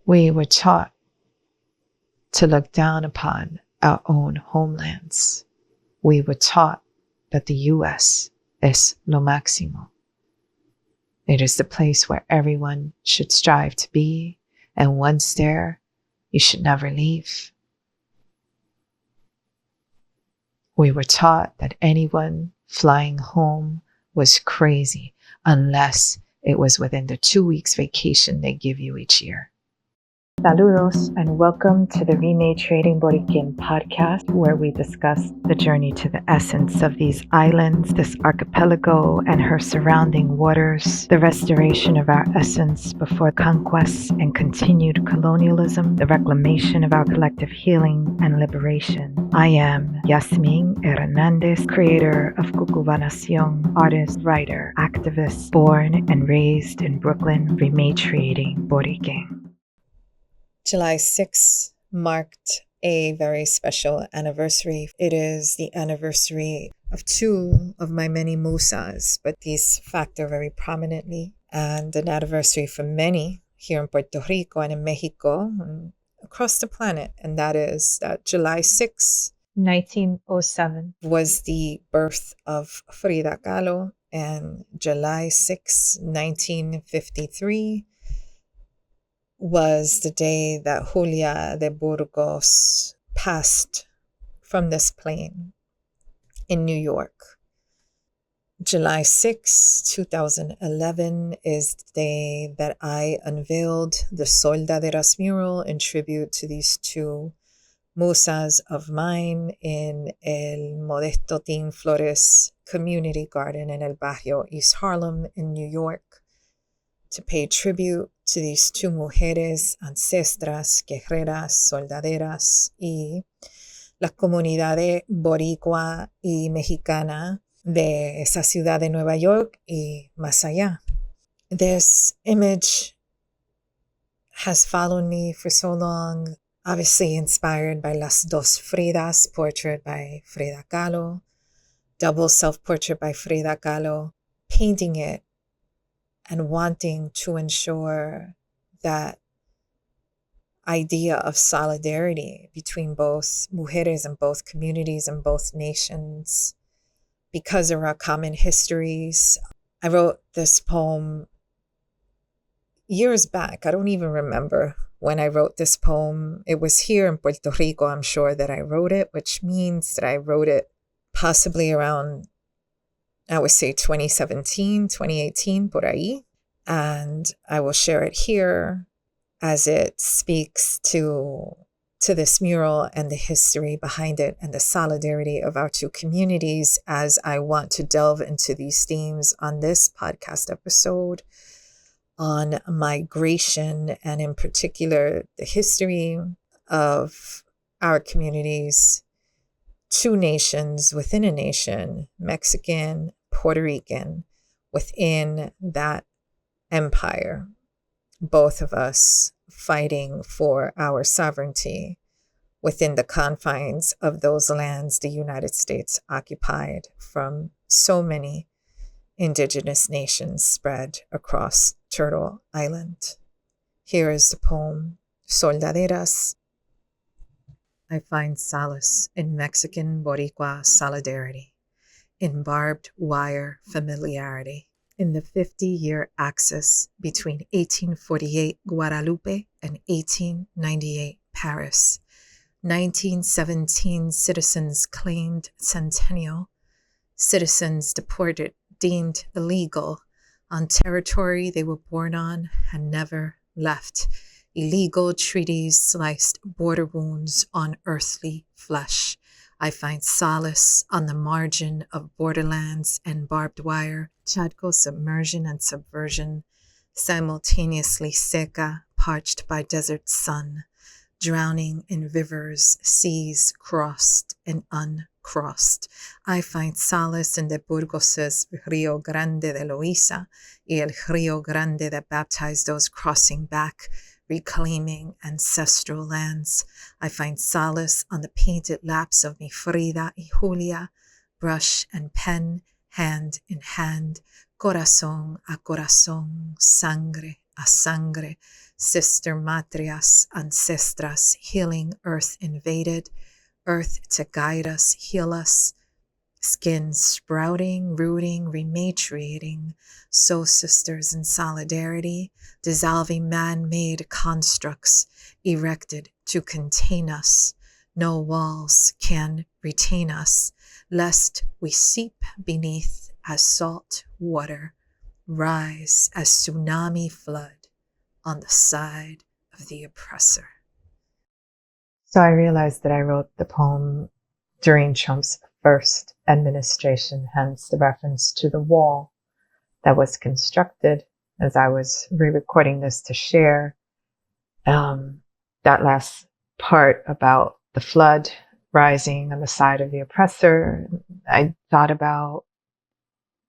We were taught to look down upon our own homelands. We were taught that the U.S. is lo maximo. It is the place where everyone should strive to be, and once there, you should never leave. We were taught that anyone flying home was crazy unless it was within the 2 weeks vacation they give you each year. Saludos and welcome to the Rematriating Boriken podcast, where we discuss the journey to the essence of these islands, this archipelago and her surrounding waters, the restoration of our essence before conquest and continued colonialism, the reclamation of our collective healing and liberation. I am Yasmin Hernandez, creator of Cucubanacion, artist, writer, activist, born and raised in Brooklyn, Rematriating Boriken. July 6th marked a very special anniversary. It is the anniversary of two of my many musas, but these factor very prominently, and an anniversary for many here in Puerto Rico and in Mexico and across the planet, and that is that July 6th, 1907 was the birth of Frida Kahlo, and July 6, 1953 was the day that Julia de Burgos passed from this plane in New York. July 6, 2011 is the day that I unveiled the Soldaderas mural in tribute to these two musas of mine in El Modesto Tin Flores Community Garden in El Barrio, East Harlem in New York, to pay tribute to these two mujeres ancestras, guerreras, soldaderas y la comunidad boricua y mexicana de esa ciudad de Nueva York y más allá. This image has followed me for so long, obviously inspired by Las Dos Fridas, portrait by Frida Kahlo, double self-portrait by Frida Kahlo, painting it and wanting to ensure that idea of solidarity between both mujeres and both communities and both nations because of our common histories. I wrote this poem years back. I don't even remember when I wrote this poem. It was here in Puerto Rico, I'm sure, that I wrote it, which means that I wrote it possibly around, I would say 2017, 2018, por ahí. And I will share it here as it speaks to this mural and the history behind it and the solidarity of our two communities, as I want to delve into these themes on this podcast episode on migration, and in particular, the history of our communities, two nations within a nation, Mexican, Puerto Rican, within that empire, both of us fighting for our sovereignty within the confines of those lands the United States occupied from so many indigenous nations spread across Turtle Island. Here is the poem, Soldaderas. I find solace in Mexican Boricua solidarity, in barbed wire familiarity, in the 50-year axis between 1848 Guadalupe and 1898 Paris. 1917 citizens claimed centennial, citizens deported, deemed illegal on territory they were born on and never left. Illegal treaties sliced border wounds on earthly flesh. I find solace on the margin of borderlands and barbed wire, Chadco submersion and subversion, simultaneously seca, parched by desert sun, drowning in rivers, seas crossed and uncrossed. I find solace in the Burgoses Rio Grande de Loíza y el Rio Grande that baptized those crossing back, reclaiming ancestral lands. I find solace on the painted laps of mi Frida y Julia, brush and pen, hand in hand, corazón a corazón, sangre a sangre, sister matrias, ancestras, healing earth invaded, earth to guide us, heal us, skin sprouting, rooting, rematriating, soul sisters in solidarity, dissolving man-made constructs erected to contain us. No walls can retain us, lest we seep beneath as salt water, rise as tsunami flood on the side of the oppressor. So I realized that I wrote the poem during Trump's first administration, hence the reference to the wall that was constructed as I was re-recording this to share. That last part about the flood rising on the side of the oppressor, I thought about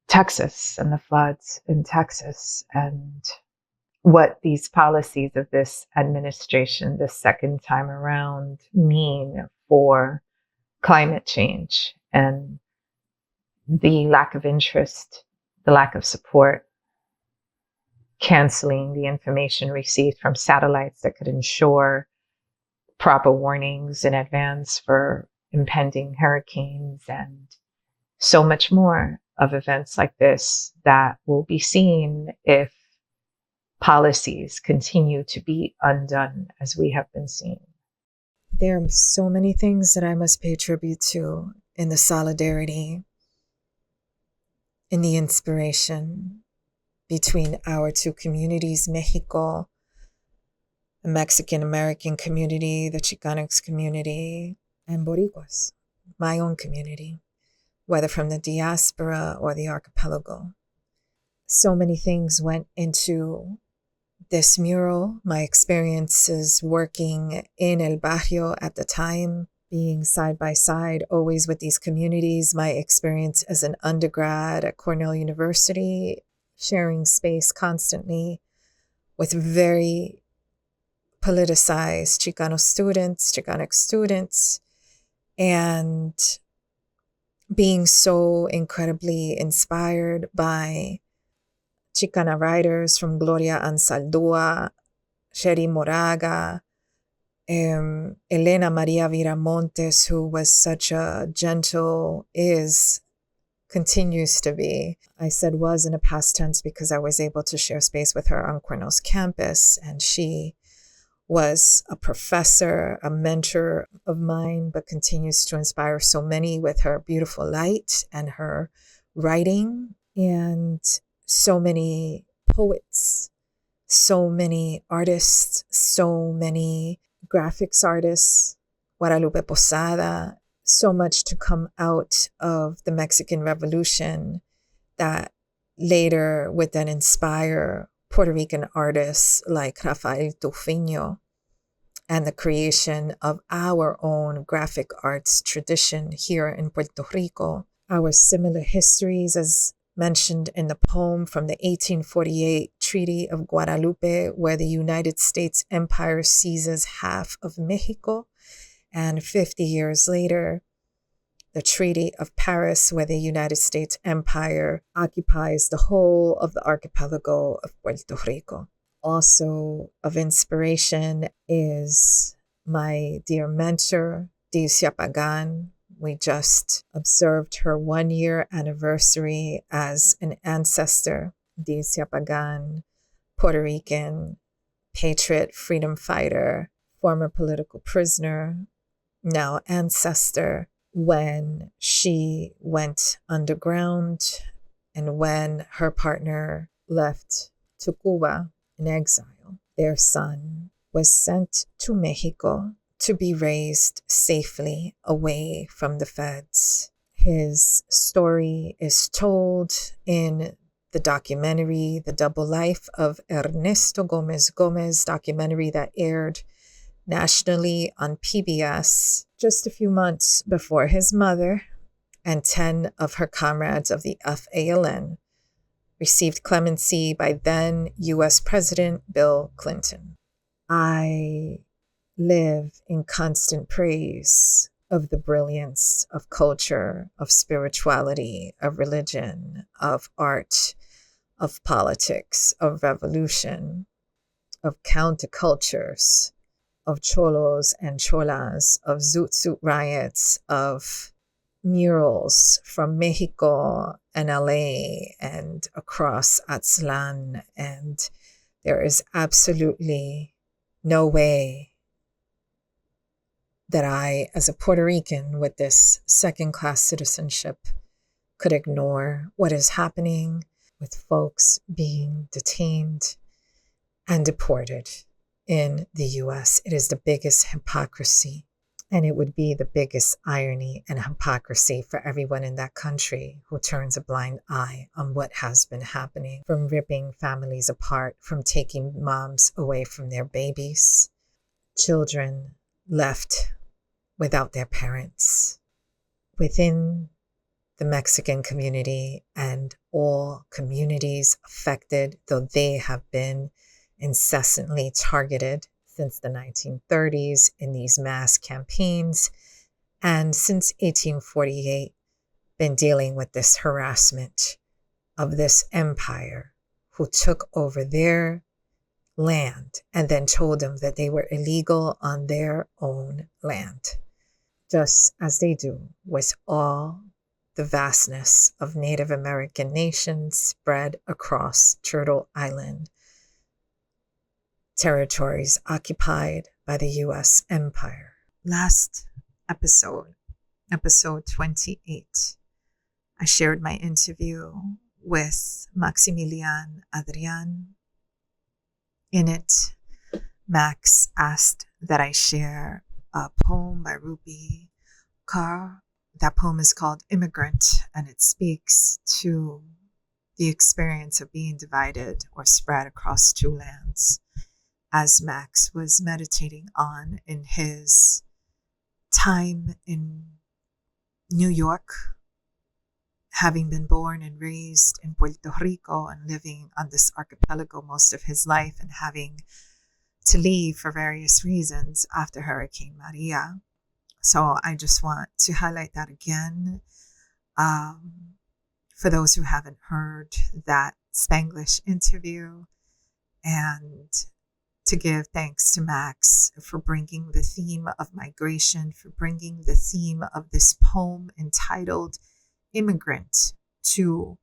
Texas and the floods in Texas and what these policies of this administration, this second time around, mean for climate change and the lack of interest, the lack of support, canceling the information received from satellites that could ensure proper warnings in advance for impending hurricanes, and so much more of events like this that will be seen if policies continue to be undone as we have been seeing. There are so many things that I must pay tribute to in the solidarity, in the inspiration between our two communities, Mexico, the Mexican American community, the Chicanx community, and Boricuas, my own community, whether from the diaspora or the archipelago. So many things went into this mural, my experiences working in El Barrio at the time, being side by side always with these communities, my experience as an undergrad at Cornell University, sharing space constantly with very politicized Chicano students, Chicanx students, and being so incredibly inspired by Chicana writers from Gloria Ansaldúa, Sherry Moraga, Elena Maria Viramontes, who was such a gentle, continues to be. I said was in a past tense because I was able to share space with her on Cornell's campus, and she was a professor, a mentor of mine, but continues to inspire so many with her beautiful light and her writing, and so many poets, so many artists, so many graphics artists, Guadalupe Posada, so much to come out of the Mexican Revolution that later would then inspire Puerto Rican artists like Rafael Tufino and the creation of our own graphic arts tradition here in Puerto Rico. Our similar histories, as mentioned in the poem, from the 1848 Treaty of Guadalupe, where the United States Empire seizes half of Mexico, and 50 years later, the Treaty of Paris, where the United States Empire occupies the whole of the archipelago of Puerto Rico. Also of inspiration is my dear mentor, Dilcia Pagan. We just observed her 1-year anniversary as an ancestor. Dilcia Pagan, Puerto Rican, patriot, freedom fighter, former political prisoner, now ancestor. When she went underground and when her partner left to Cuba in exile, their son was sent to Mexico to be raised safely away from the feds. His story is told in the documentary, The Double Life of Ernesto Gomez Gomez, documentary that aired nationally on PBS just a few months before his mother and 10 of her comrades of the FALN received clemency by then U.S. President Bill Clinton. I live in constant praise of the brilliance of culture, of spirituality, of religion, of art, of politics, of revolution, of countercultures, of cholos and cholas, of zoot suit riots, of murals from Mexico and LA and across Aztlan. And there is absolutely no way that I, as a Puerto Rican with this second-class citizenship, could ignore what is happening with folks being detained and deported in the US. It is the biggest hypocrisy, and it would be the biggest irony and hypocrisy for everyone in that country who turns a blind eye on what has been happening, from ripping families apart, from taking moms away from their babies, children left without their parents. Within the Mexican community and all communities affected, though they have been incessantly targeted since the 1930s in these mass campaigns, and since 1848 been dealing with this harassment of this empire who took over their land and then told them that they were illegal on their own land, just as they do with all the vastness of Native American nations spread across Turtle Island, territories occupied by the U.S. Empire. Last episode 28, I shared my interview with Maximilian Adrian. In it, Max asked that I share a poem by Rupi Kaur. That poem is called Immigrant, and it speaks to the experience of being divided or spread across two lands, as Max was meditating on in his time in New York, having been born and raised in Puerto Rico and living on this archipelago most of his life, and having to leave for various reasons after Hurricane Maria. So I just want to highlight that again. For those who haven't heard that Spanglish interview, and to give thanks to Max for bringing the theme of migration, for bringing the theme of this poem entitled Immigrant to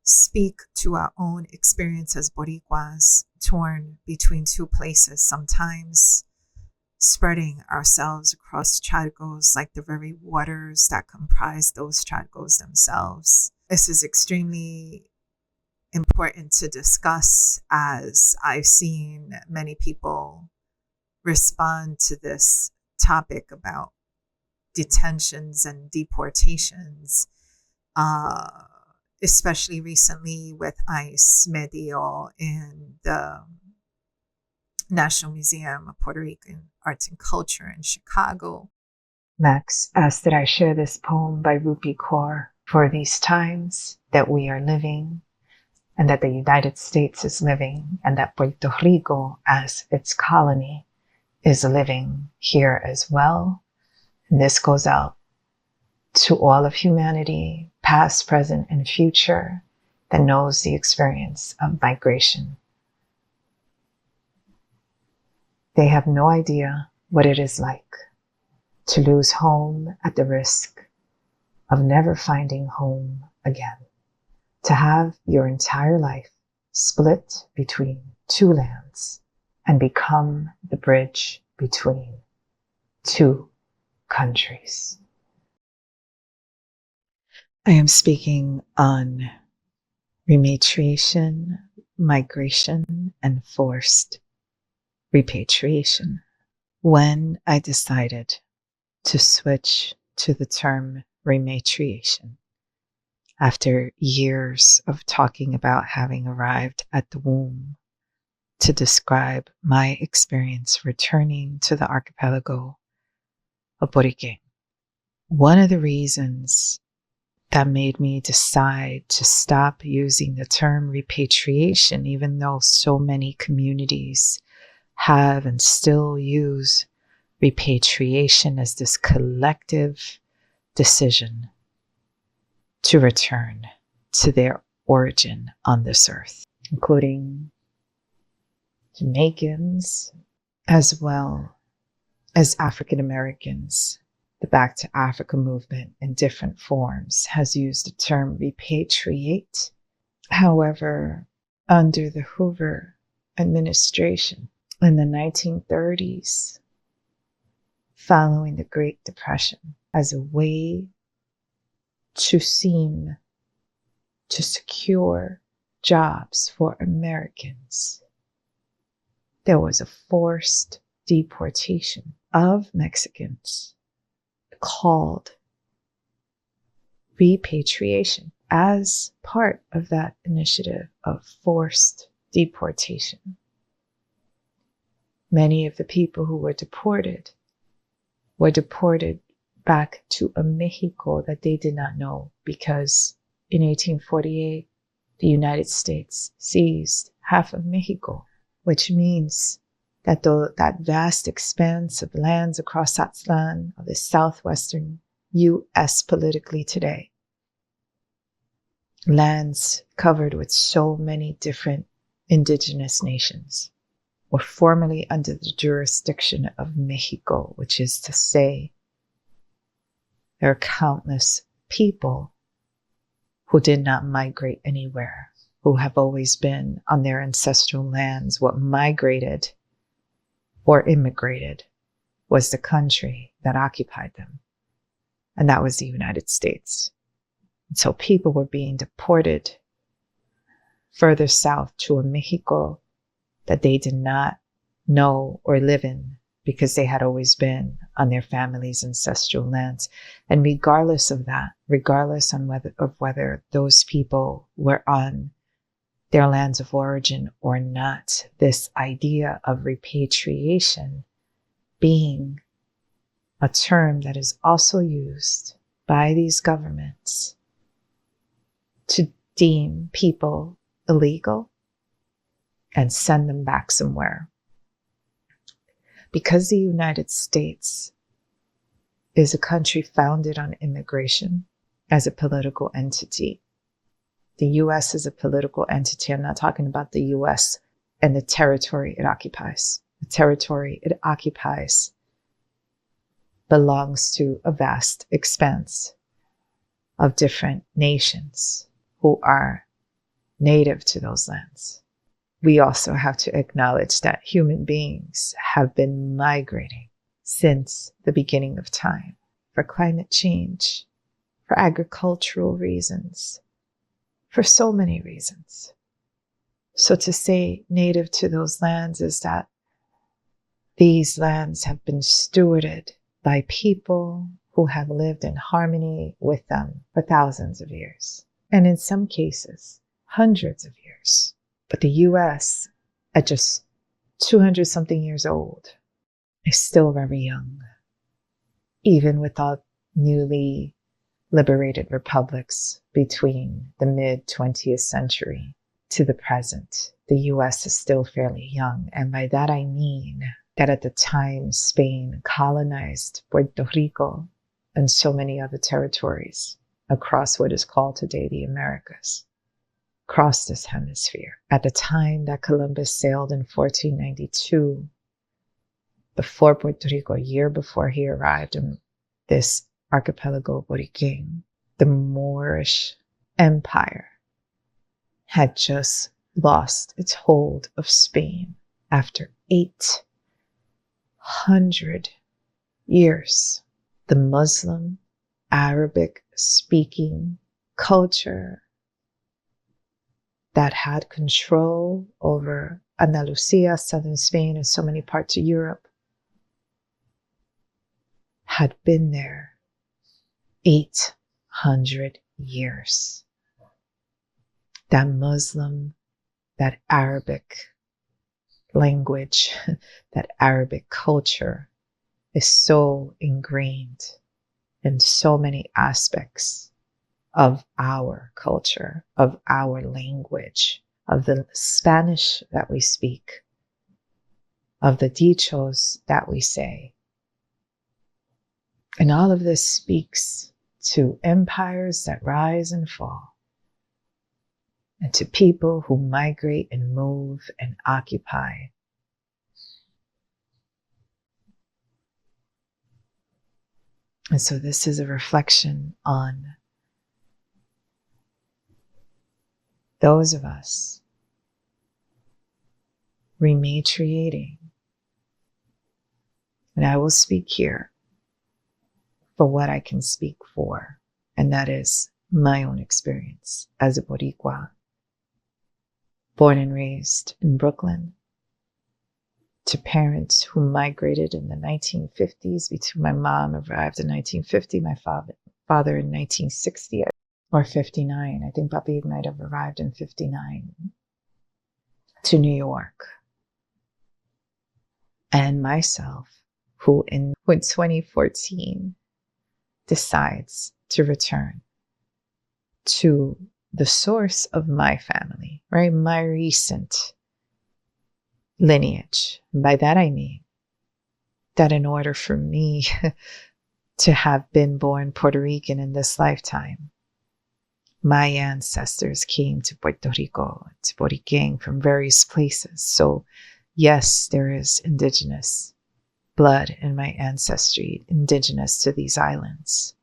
speak to our own experience as Boricuas, torn between two places, sometimes spreading ourselves across charcos like the very waters that comprise those charcos themselves. This is extremely important to discuss, as I've seen many people respond to this topic about detentions and deportations, especially recently with ICE Medio in the National Museum of Puerto Rican Arts and Culture in Chicago. Max asked that I share this poem by Rupi Kaur for these times that we are living, and that the United States is living, and that Puerto Rico as its colony is living here as well. And this goes out to all of humanity, past, present, and future, that knows the experience of migration. They have no idea what it is like to lose home at the risk of never finding home again. To have your entire life split between two lands and become the bridge between two countries. I am speaking on rematriation, migration, and forced repatriation. When I decided to switch to the term rematriation, after years of talking about having arrived at the womb to describe my experience returning to the archipelago of Boriken, one of the reasons that made me decide to stop using the term repatriation, even though so many communities have and still use repatriation as this collective decision to return to their origin on this earth, including Jamaicans, as well as African Americans. The Back to Africa movement in different forms has used the term repatriate. However, under the Hoover administration in the 1930s, following the Great Depression, as a way to seem to secure jobs for Americans, there was a forced deportation of Mexicans called repatriation as part of that initiative of forced deportation. Many of the people who were deported back to a Mexico that they did not know, because in 1848, the United States seized half of Mexico, which means that that vast expanse of lands across Aztlán of the southwestern U.S. politically today, lands covered with so many different indigenous nations, were formerly under the jurisdiction of Mexico, which is to say, there are countless people who did not migrate anywhere, who have always been on their ancestral lands. What migrated or immigrated was the country that occupied them, and that was the United States. And so people were being deported further south to a Mexico that they did not know or live in, because they had always been on their family's ancestral lands. And regardless of that, regardless of whether those people were on their lands of origin or not, this idea of repatriation being a term that is also used by these governments to deem people illegal and send them back somewhere. Because the United States is a country founded on immigration as a political entity. The U.S. is a political entity. I'm not talking about the U.S. and the territory it occupies. The territory it occupies belongs to a vast expanse of different nations who are native to those lands. We also have to acknowledge that human beings have been migrating since the beginning of time for climate change, for agricultural reasons, for so many reasons. So to say native to those lands is that these lands have been stewarded by people who have lived in harmony with them for thousands of years, and in some cases, hundreds of years. But the U.S., at just 200-something years old, is still very young. Even with all newly liberated republics between the mid-20th century to the present, the U.S. is still fairly young. And by that I mean that at the time Spain colonized Puerto Rico and so many other territories across what is called today the Americas, across this hemisphere. At the time that Columbus sailed in 1492, before Puerto Rico, a year before he arrived in this archipelago Boriken, the Moorish Empire had just lost its hold of Spain after 800 years. The Muslim, Arabic-speaking culture that had control over Andalusia, southern Spain, and so many parts of Europe had been there 800 years. That Muslim, that Arabic language, that Arabic culture is so ingrained in so many aspects of our culture, of our language, of the Spanish that we speak, of the dichos that we say. And all of this speaks to empires that rise and fall, and to people who migrate and move and occupy And so this is a reflection on those of us rematriating. And I will speak here for what I can speak for, and that is my own experience as a Boricua, born and raised in Brooklyn, to parents who migrated in the 1950s. Between my mom arrived in 1950, my father in 1960 or 59. I think Papi might have arrived in 59 to New York. And myself, who in 2014 decides to return to the source of my family, right? My recent lineage. And by that I mean that in order for me to have been born Puerto Rican in this lifetime, my ancestors came to Puerto Rico, to Boriken from various places. So yes, there is indigenous blood in my ancestry, indigenous to these islands.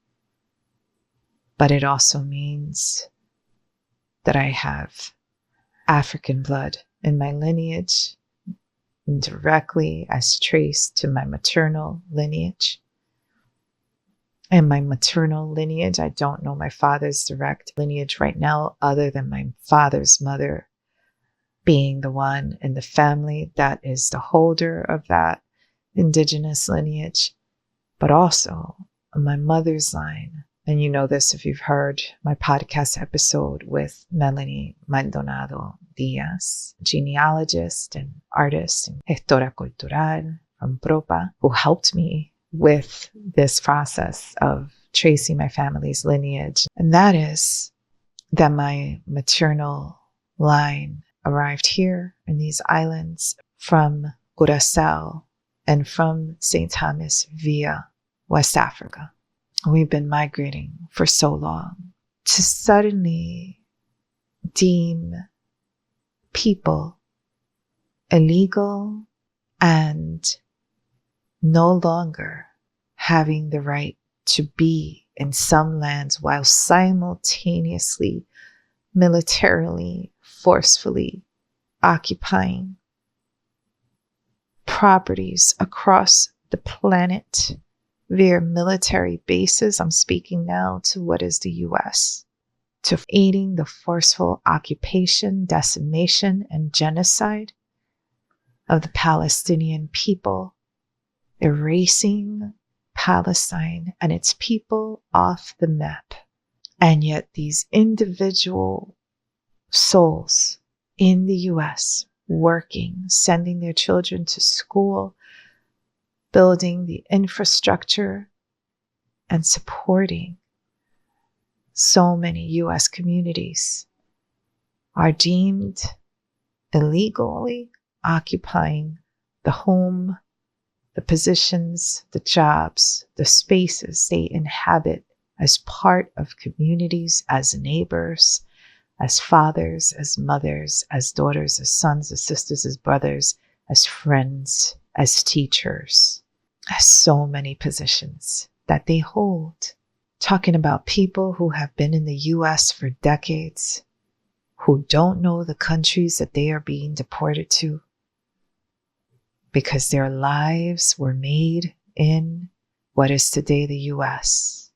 But it also means that I have African blood in my lineage, directly as traced to my maternal lineage. And my maternal lineage, I don't know my father's direct lineage right now, other than my father's mother being the one in the family that is the holder of that indigenous lineage, but also my mother's line. And you know this if you've heard my podcast episode with Melanie Maldonado Diaz, genealogist and artist and gestora cultural from Propa, who helped me with this process of tracing my family's lineage. And that is that my maternal line arrived here in these islands from Curaçao and from St. Thomas via West Africa. We've been migrating for so long. To suddenly deem people illegal and no longer having the right to be in some lands while simultaneously, militarily, forcefully occupying properties across the planet via military bases. I'm speaking now to what is the US, to aiding the forceful occupation, decimation, and genocide of the Palestinian people, erasing Palestine and its people off the map. And yet these individual souls in the US working, sending their children to school, building the infrastructure, and supporting so many US communities are deemed illegally occupying the home, the positions, the jobs, the spaces they inhabit as part of communities, as neighbors, as fathers, as mothers, as daughters, as sons, as sisters, as brothers, as friends, as teachers, as so many positions that they hold. Talking about people who have been in the US for decades, who don't know the countries that they are being deported to because their lives were made in what is today the US,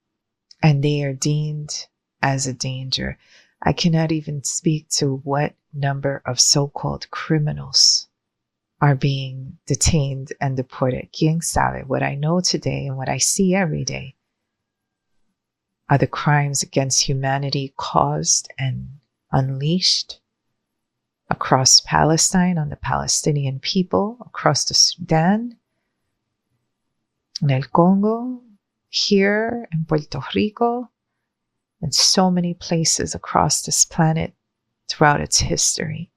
and they are deemed as a danger. I cannot even speak to what number of so-called criminals are being detained and deported. Quien sabe? What I know today and what I see every day are the crimes against humanity caused and unleashed across Palestine, on the Palestinian people, across the Sudan, in El Congo, here in Puerto Rico, and so many places across this planet throughout its history.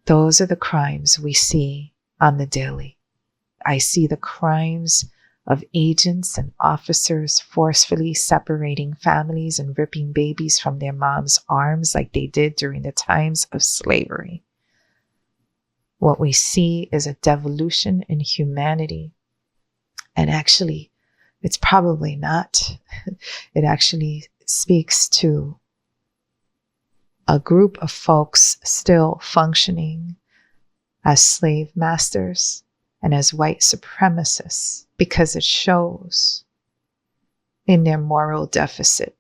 Those are the crimes we see on the daily. I see the crimes of agents and officers forcefully separating families and ripping babies from their moms' arms like they did during the times of slavery. What we see is a devolution in humanity. And actually, It's probably not. It actually speaks to a group of folks still functioning as slave masters and as white supremacists, because it shows in their moral deficit.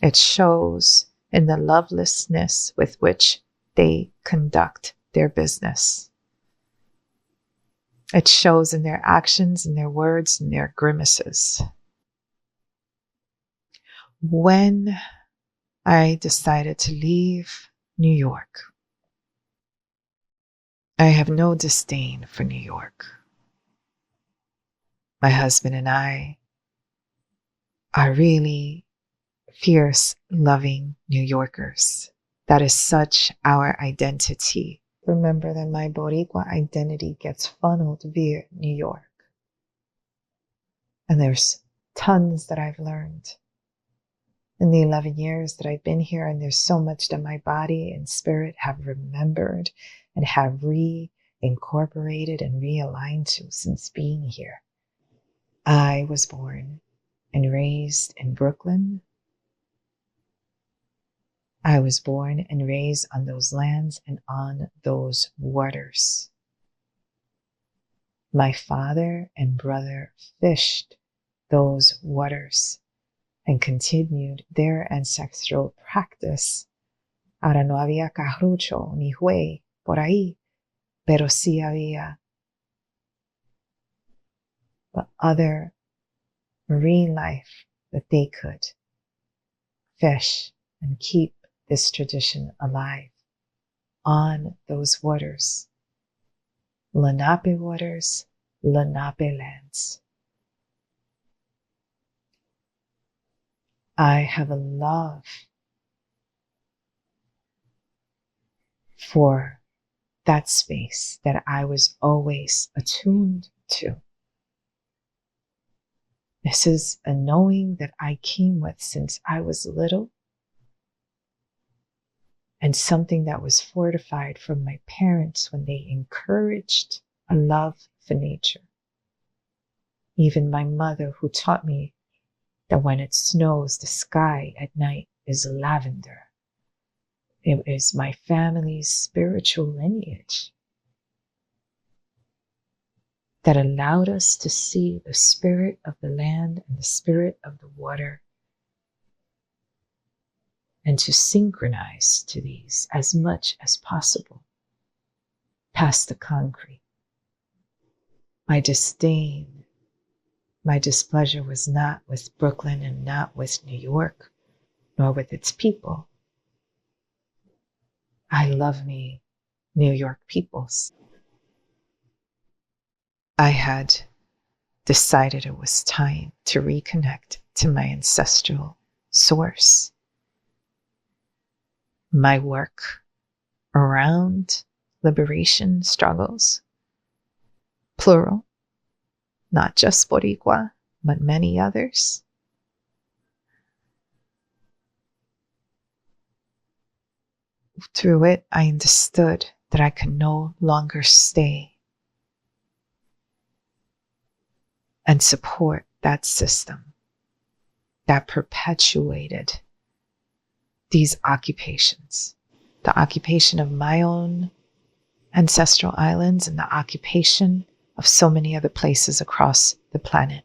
It shows in the lovelessness with which they conduct their business. It shows in their actions, in their words, in their grimaces. When I decided to leave New York, I have no disdain for New York. My husband and I are really fierce, loving New Yorkers. That is such our identity. Remember that my Boricua identity gets funneled via New York. And there's tons that I've learned in the 11 years that I've been here, and there's so much that my body and spirit have remembered and have reincorporated and realigned to since being here. I was born and raised in Brooklyn. I was born and raised on those lands and on those waters. My father and brother fished those waters and continued their ancestral practice. Ahora no había carrucho ni juey por ahí, pero sí había the other marine life that they could fish and keep this tradition alive on those waters. Lenape waters, Lenape lands. I have a love for that space that I was always attuned to. This is a knowing that I came with since I was little, and something that was fortified from my parents when they encouraged a love for nature. Even my mother, who taught me that when it snows, the sky at night is lavender. It is my family's spiritual lineage that allowed us to see the spirit of the land and the spirit of the water, and to synchronize to these as much as possible past the concrete. My disdain, my displeasure was not with Brooklyn and not with New York, nor with its people. I love me New York peoples. I had decided it was time to reconnect to my ancestral source. My work around liberation struggles, plural, not just Boricua, but many others. Through it, I understood that I could no longer stay and support that system that perpetuated these occupations, the occupation of my own ancestral islands and the occupation of so many other places across the planet.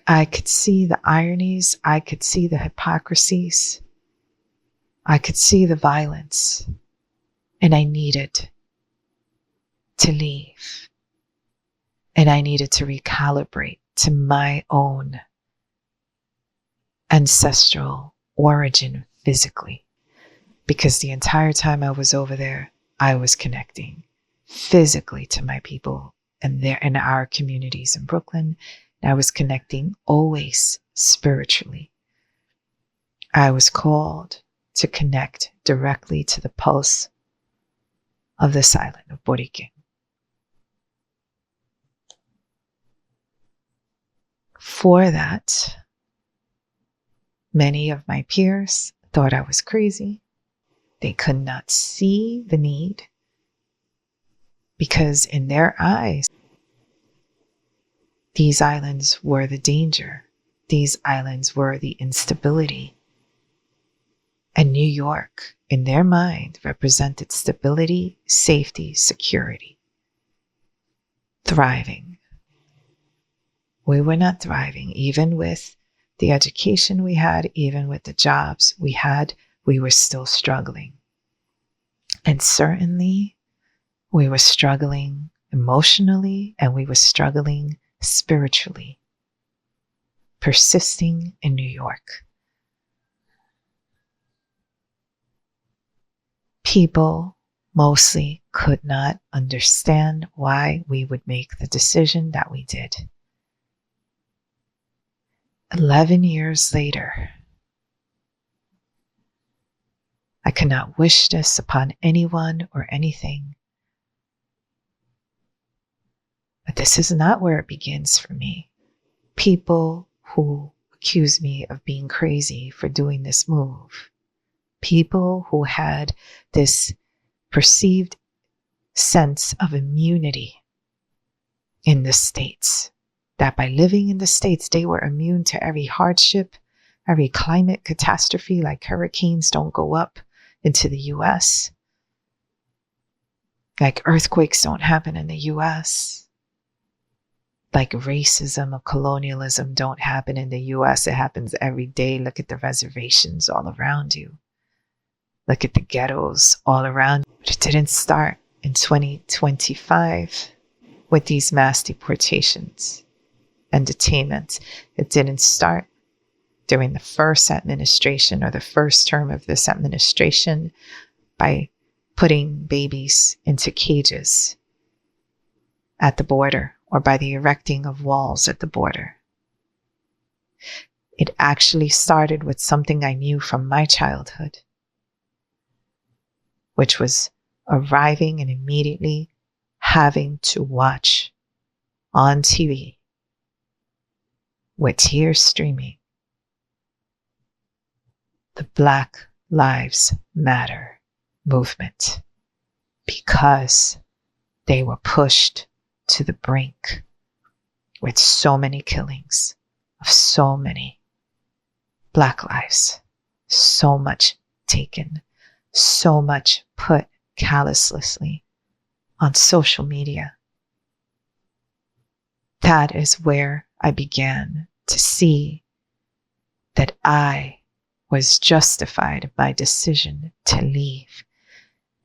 I could see the ironies, I could see the hypocrisies, I could see the violence, and I needed to leave. And I needed to recalibrate to my own ancestral origin physically, because the entire time I was over there, I was connecting physically to my people and in our communities in Brooklyn. I was connecting always spiritually. I was called to connect directly to the pulse of this island of Boriken. For that, many of my peers thought I was crazy. They could not see the need, because in their eyes, These islands were the danger. These islands were the instability. And New York, in their mind, represented stability, safety, security. Thriving. We were not thriving, even with the education we had, even with the jobs we had, we were still struggling. And certainly, we were struggling emotionally and we were struggling spiritually, persisting in New York. People mostly could not understand why we would make the decision that we did. 11 years later, I cannot wish this upon anyone or anything, but this is not where it begins for me. People who accuse me of being crazy for doing this move. People who had this perceived sense of immunity in the States, that by living in the States, they were immune to every hardship, every climate catastrophe, like hurricanes don't go up into the US, like earthquakes don't happen in the US, like racism or colonialism don't happen in the US. It happens every day. Look at the reservations all around you. Look at the ghettos all around you. But it didn't start in 2025 with these mass deportations and detainments. It didn't start during the first administration or the first term of this administration by putting babies into cages at the border or by the erecting of walls at the border. It actually started with something I knew from my childhood, which was arriving and immediately having to watch on TV with tears streaming the Black Lives Matter movement, because they were pushed to the brink with so many killings of so many Black lives, so much taken, so much put callously on social media. That is where I began to see that I was justified in my decision to leave.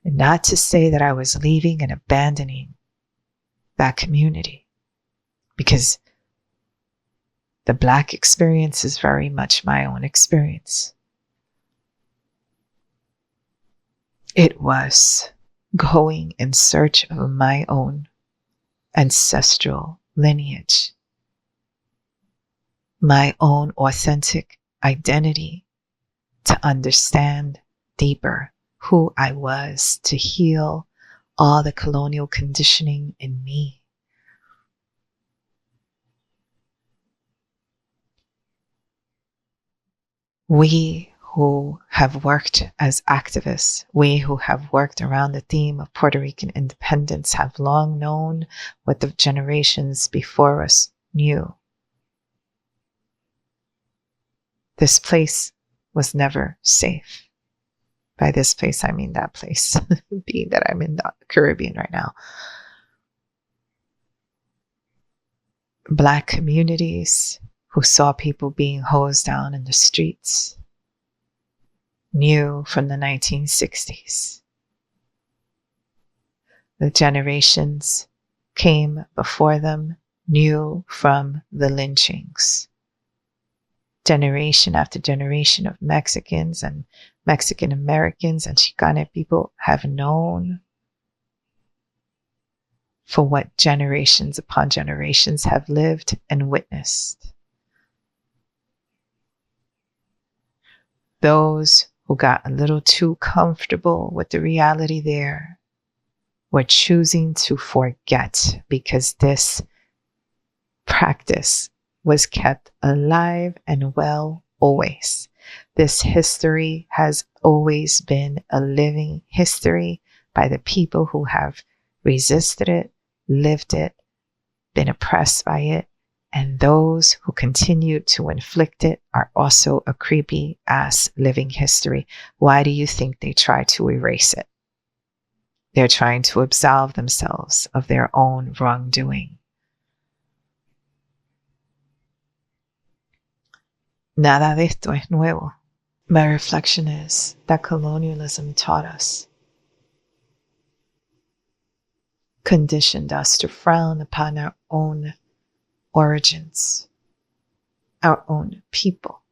And not to say that I was leaving and abandoning that community, because the Black experience is very much my own experience. It was going in search of my own ancestral lineage, my own authentic identity, to understand deeper who I was, to heal all the colonial conditioning in me. We who have worked as activists, we who have worked around the theme of Puerto Rican independence, have long known what the generations before us knew. This place was never safe. By this place, I mean that place, being that I'm in the Caribbean right now. Black communities who saw people being hosed down in the streets knew from the 1960s. The generations came before them knew from the lynchings. Generation after generation of Mexicans and Mexican Americans and Chicana people have known for what generations upon generations have lived and witnessed. Those who got a little too comfortable with the reality there were choosing to forget, because this practice was kept alive and well always. This history has always been a living history by the people who have resisted it, lived it, been oppressed by it, And those who continue to inflict it are also a creepy ass living history. Why do you think they try to erase it? They're trying to absolve themselves of their own wrongdoing. Nada de esto es nuevo. My reflection is that colonialism taught us, conditioned us to frown upon our own origins, our own people.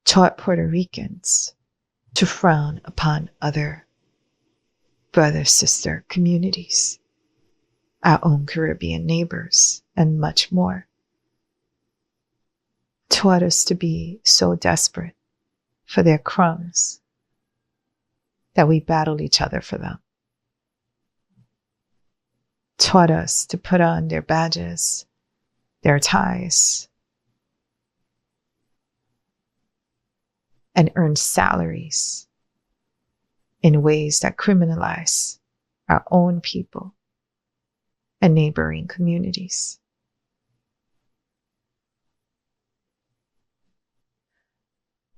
Taught Puerto Ricans to frown upon other brother-sister communities, our own Caribbean neighbors, and much more. Taught us to be so desperate for their crumbs that we battle each other for them. Taught us to put on their badges, their ties, and earn salaries in ways that criminalize our own people and neighboring communities.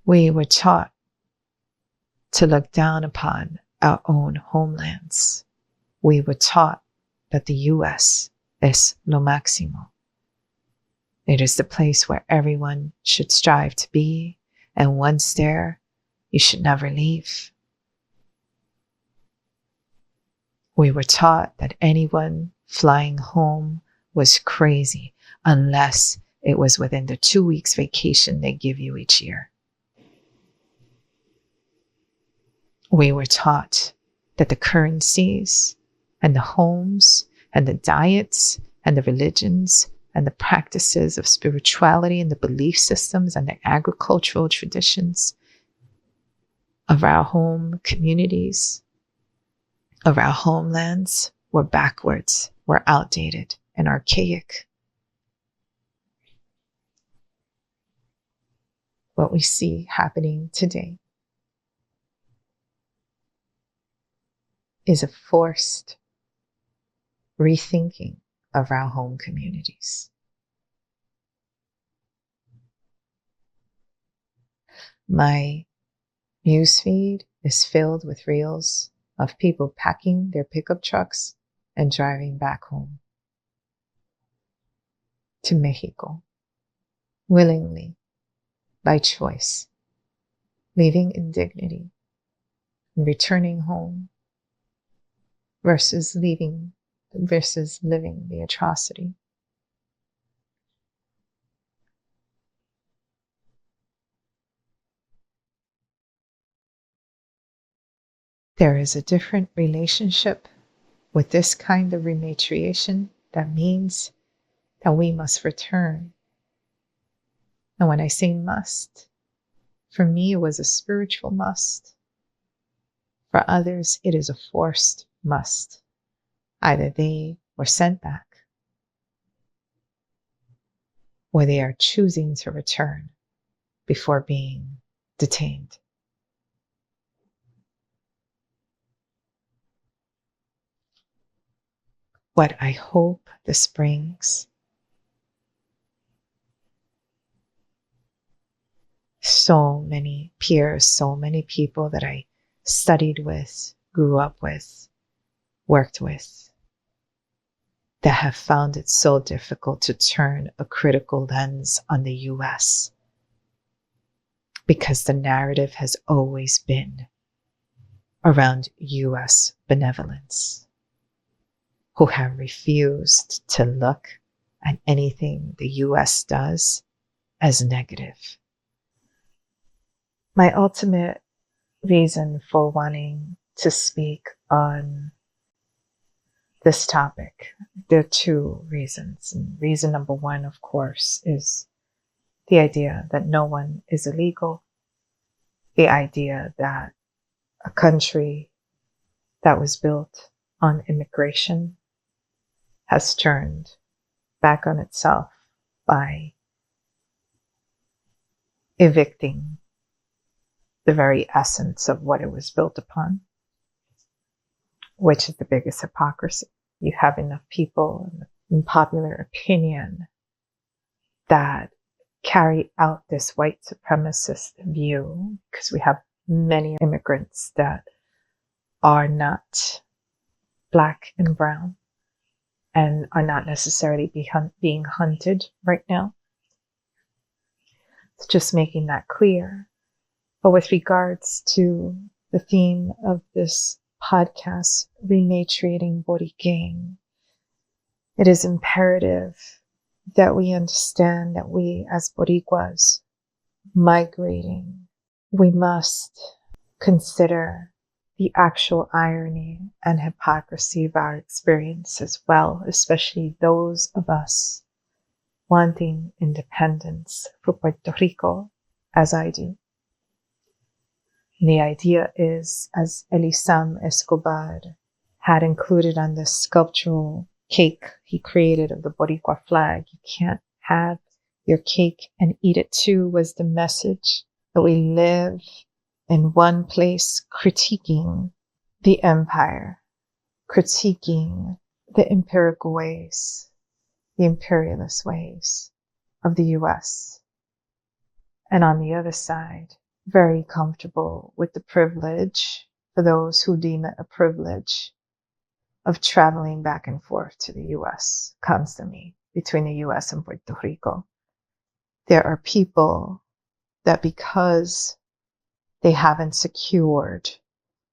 We were taught to look down upon our own homelands. We were taught that the U.S. es lo máximo. It is the place where everyone should strive to be, and once there, you should never leave. We were taught that anyone flying home was crazy unless it was within the 2 weeks vacation they give you each year. We were taught that the currencies and the homes and the diets and the religions and the practices of spirituality and the belief systems and the agricultural traditions of our home communities, of our homelands, were backwards, were outdated and archaic. What we see happening today is a forced rethinking of our home communities. My newsfeed is filled with reels of people packing their pickup trucks and driving back home to Mexico, willingly, by choice, leaving in dignity and returning home versus living the atrocity. There is a different relationship with this kind of rematriation that means that we must return. And when I say must, for me it was a spiritual must. For others, it is a forced must. Either they were sent back, or they are choosing to return before being detained. What I hope this brings so many peers, so many people that I studied with, grew up with, worked with, that have found it so difficult to turn a critical lens on the US because the narrative has always been around US benevolence, who have refused to look at anything the US does as negative. My ultimate reason for wanting to speak on this topic, there are two reasons. And reason number one, of course, is the idea that no one is illegal, the idea that a country that was built on immigration has turned back on itself by evicting the very essence of what it was built upon, which is the biggest hypocrisy. you have enough people in popular opinion that carry out this white supremacist view, because we have many immigrants that are not Black and brown and are not necessarily being hunted right now. It's just making that clear. But with regards to the theme of this podcast, Rematriating Boriken, it is imperative that we understand that we as Boricuas migrating, we must consider the actual irony and hypocrisy of our experience as well, especially those of us wanting independence for Puerto Rico, as I do. And the idea is, as Elisam Escobar had included on the sculptural cake he created of the Boricua flag, you can't have your cake and eat it too, was the message that we live in one place critiquing the empire, critiquing the empirical ways, the imperialist ways of the US. And on the other side, very comfortable with the privilege, for those who deem it a privilege, of traveling back and forth to the US constantly between the US and Puerto Rico. There are people that, because they haven't secured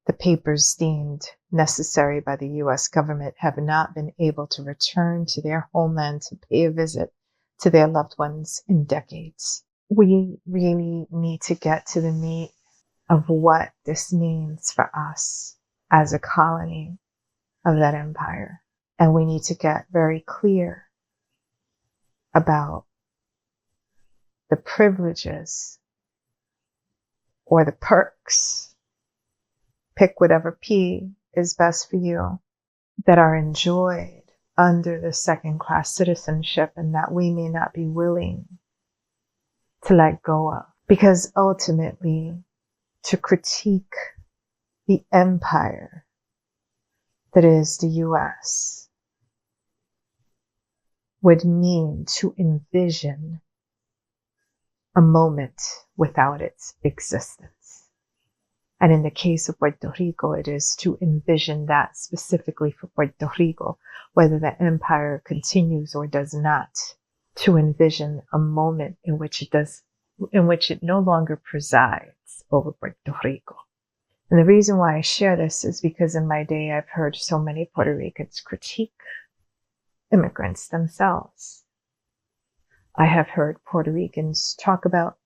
the papers deemed necessary by the US government, have not been able to return to their homeland to pay a visit to their loved ones in decades. We really need to get to the meat of what this means for us as a colony of that empire. And we need to get very clear about the privileges or the perks, pick whatever P is best for you, that are enjoyed under the second-class citizenship, and that we may not be willing to let go of. Because ultimately, to critique the empire that is the US would mean to envision a moment without its existence. And in the case of Puerto Rico, it is to envision that specifically for Puerto Rico, whether the empire continues or does not, to envision a moment in which it no longer presides over Puerto Rico. And the reason why I share this is because in my day, I've heard so many Puerto Ricans critique immigrants themselves. I have heard Puerto Ricans talk about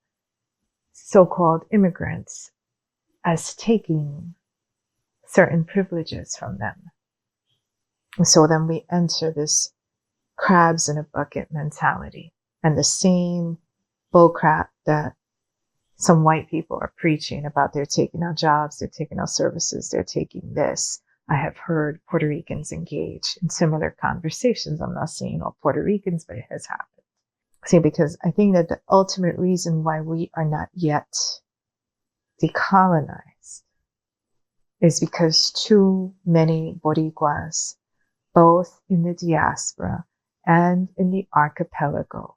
so-called immigrants as taking certain privileges from them. And so then we enter this crabs in a bucket mentality, and the same bullcrap that some white people are preaching about. They're taking our jobs, they're taking our services, they're taking this. I have heard Puerto Ricans engage in similar conversations. I'm not saying all Puerto Ricans, but it has happened. See, because I think that the ultimate reason why we are not yet decolonized is because too many Boricuas, both in the diaspora and in the archipelago,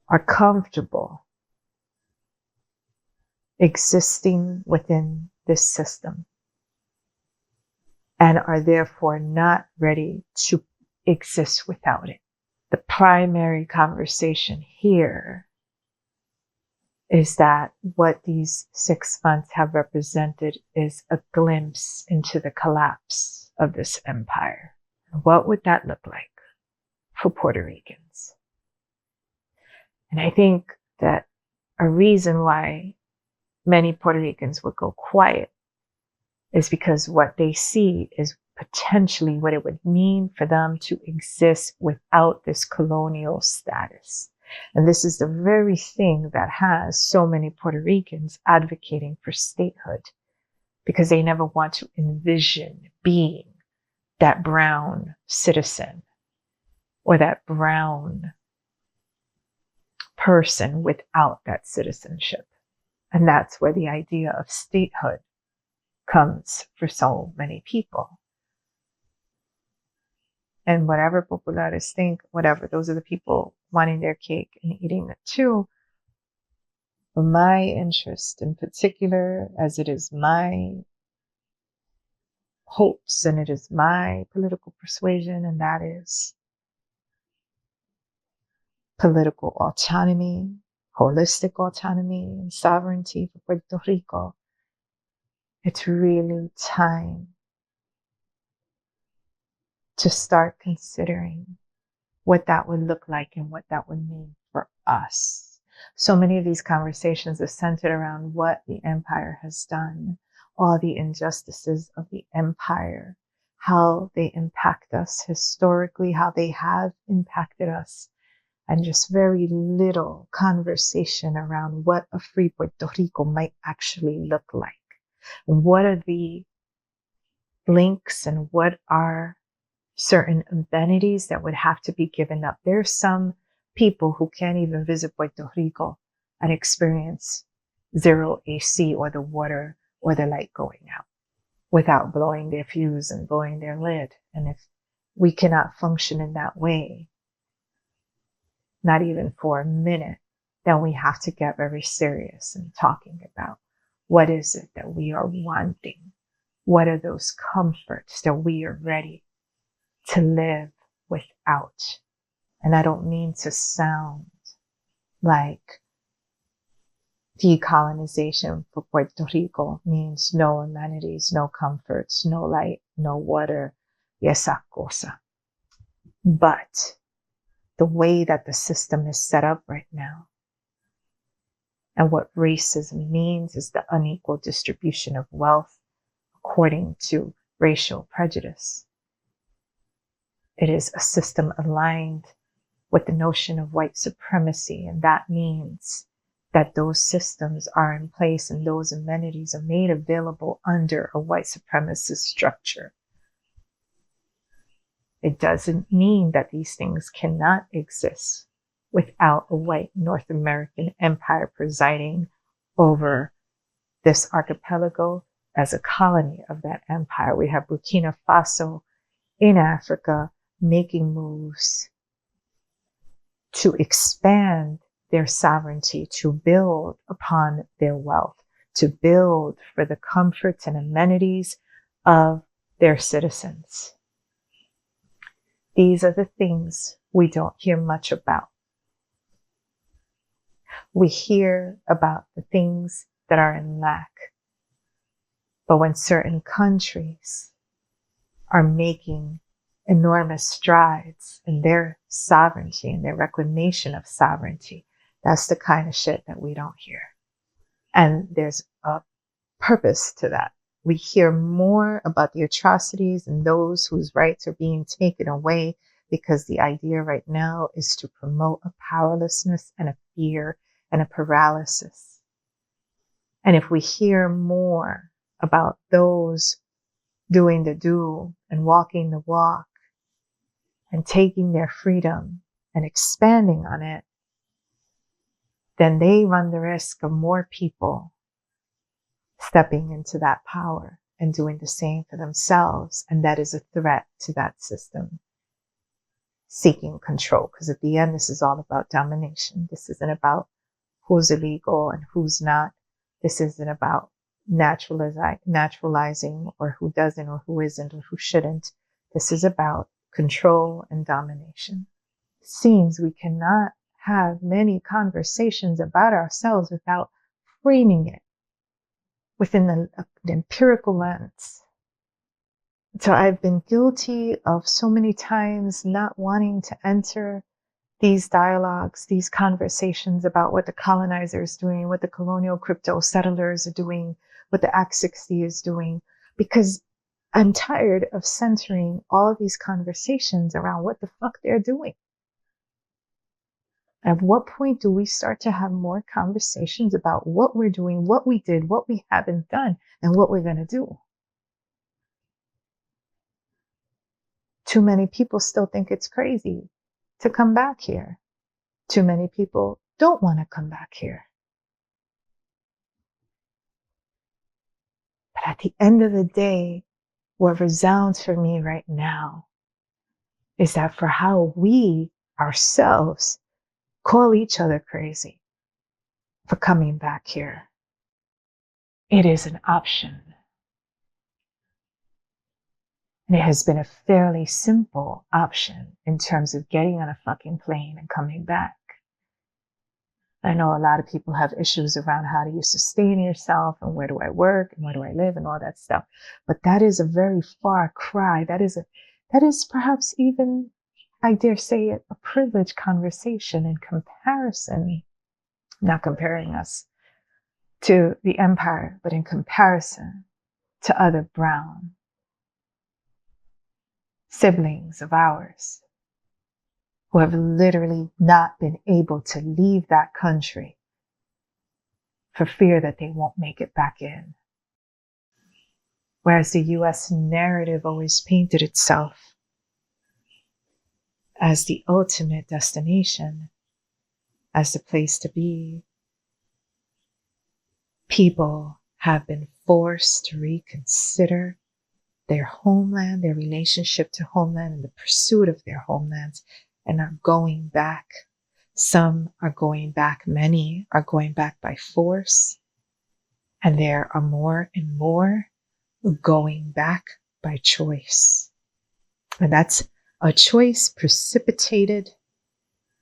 are comfortable existing within this system and are therefore not ready to exist without it. The primary conversation here is that what these 6 months have represented is a glimpse into the collapse of this empire. What would that look like for Puerto Ricans? And I think that a reason why many Puerto Ricans would go quiet is because what they see is potentially what it would mean for them to exist without this colonial status. And this is the very thing that has so many Puerto Ricans advocating for statehood, because they never want to envision being that brown citizen or that brown person without that citizenship. And that's where the idea of statehood comes for so many people. And whatever populares think, whatever, those are the people wanting their cake and eating it too. But my interest in particular, as it is my hopes and it is my political persuasion, and that is political autonomy, holistic autonomy, and sovereignty for Puerto Rico. It's really time to start considering what that would look like and what that would mean for us. So many of these conversations are centered around what the empire has done, all the injustices of the empire, how they impact us historically, how they have impacted us, and just very little conversation around what a free Puerto Rico might actually look like. What are the links and what are certain amenities that would have to be given up? There's some people who can't even visit Puerto Rico and experience zero AC or the water or the light going out without blowing their fuse and blowing their lid. And if we cannot function in that way, not even for a minute, then we have to get very serious in talking about what is it that we are wanting? What are those comforts that we are ready to live without? And I don't mean to sound like decolonization for Puerto Rico means no amenities, no comforts, no light, no water, y esa cosa. But the way that the system is set up right now, and what racism means is the unequal distribution of wealth according to racial prejudice. It is a system aligned with the notion of white supremacy, and that means that those systems are in place and those amenities are made available under a white supremacist structure. It doesn't mean that these things cannot exist without a white North American empire presiding over this archipelago as a colony of that empire. We have Burkina Faso in Africa making moves to expand their sovereignty, to build upon their wealth, to build for the comforts and amenities of their citizens. These are the things we don't hear much about. We hear about the things that are in lack. But when certain countries are making enormous strides in their sovereignty and their reclamation of sovereignty, that's the kind of shit that we don't hear. And there's a purpose to that. We hear more about the atrocities and those whose rights are being taken away because the idea right now is to promote a powerlessness and a fear and a paralysis. And if we hear more about those doing the do and walking the walk and taking their freedom and expanding on it, then they run the risk of more people stepping into that power and doing the same for themselves. And that is a threat to that system seeking control. Because at the end, this is all about domination. This isn't about who's illegal and who's not. This isn't about naturalizing or who doesn't or who isn't or who shouldn't. This is about control and domination. It seems we cannot have many conversations about ourselves without framing it within the empirical lens. So I've been guilty of so many times not wanting to enter these dialogues, these conversations about what the colonizer is doing, what the colonial crypto settlers are doing, what the Act 60 is doing, because I'm tired of centering all of these conversations around what the fuck they're doing. At what point do we start to have more conversations about what we're doing, what we did, what we haven't done, and what we're going to do? Too many people still think it's crazy to come back here. Too many people don't want to come back here. But at the end of the day, what resounds for me right now is that for how we ourselves call each other crazy for coming back here, it is an option. And it has been a fairly simple option in terms of getting on a fucking plane and coming back. I know a lot of people have issues around how do you sustain yourself and where do I work and where do I live and all that stuff. But that is a very far cry. That is perhaps even, I dare say it, a privileged conversation in comparison, not comparing us to the empire, but in comparison to other brown siblings of ours who have literally not been able to leave that country for fear that they won't make it back in. Whereas the US narrative always painted itself as the ultimate destination, as the place to be, people have been forced to reconsider their homeland, their relationship to homeland, and the pursuit of their homelands, and are going back. Some are going back, many are going back by force, and there are more and more going back by choice. And that's a choice precipitated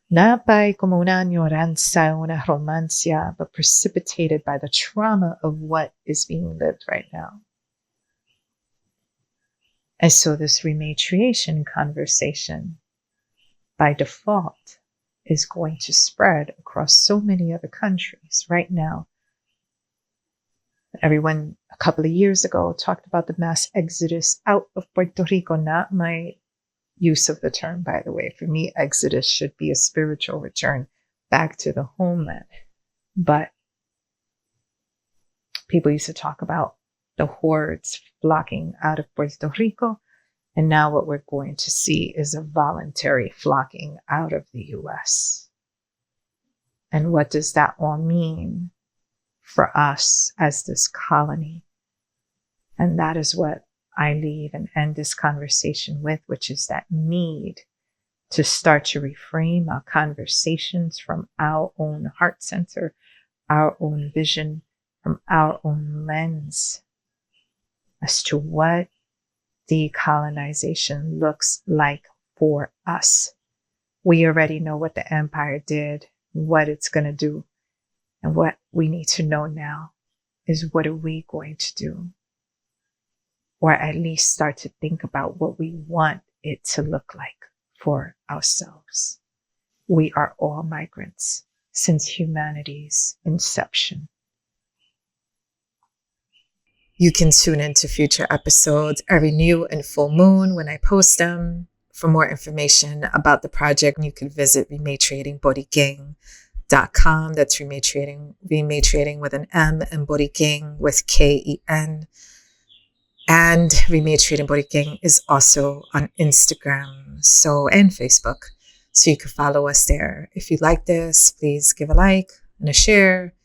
not by como una añoranza, una romancia, but precipitated by the trauma of what is being lived right now. And so this rematriation conversation, by default, is going to spread across so many other countries right now. Everyone a couple of years ago talked about the mass exodus out of Puerto Rico, not my use of the term, by the way. For me, exodus should be a spiritual return back to the homeland. But people used to talk about the hordes flocking out of Puerto Rico. And now what we're going to see is a voluntary flocking out of the US. And what does that all mean for us as this colony? And that is what I leave and end this conversation with, which is that need to start to reframe our conversations from our own heart center, our own vision, from our own lens as to what decolonization looks like for us. We already know what the empire did, what it's going to do. And what we need to know now is, what are we going to do? Or at least start to think about what we want it to look like for ourselves. We are all migrants since humanity's inception. You can tune into future episodes every new and full moon when I post them. For more information about the project, you can visit Rematriating Boriken.com. That's rematriating with an M, and Boriken with K-E-N. And Rematriating Boriken is also on Instagram and Facebook. So you can follow us there. If you like this, please give a like and a share.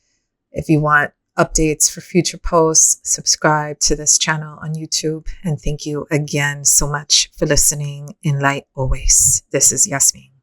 If you want updates for future posts, subscribe to this channel on YouTube. And thank you again so much for listening. In light always. This is Yasmin.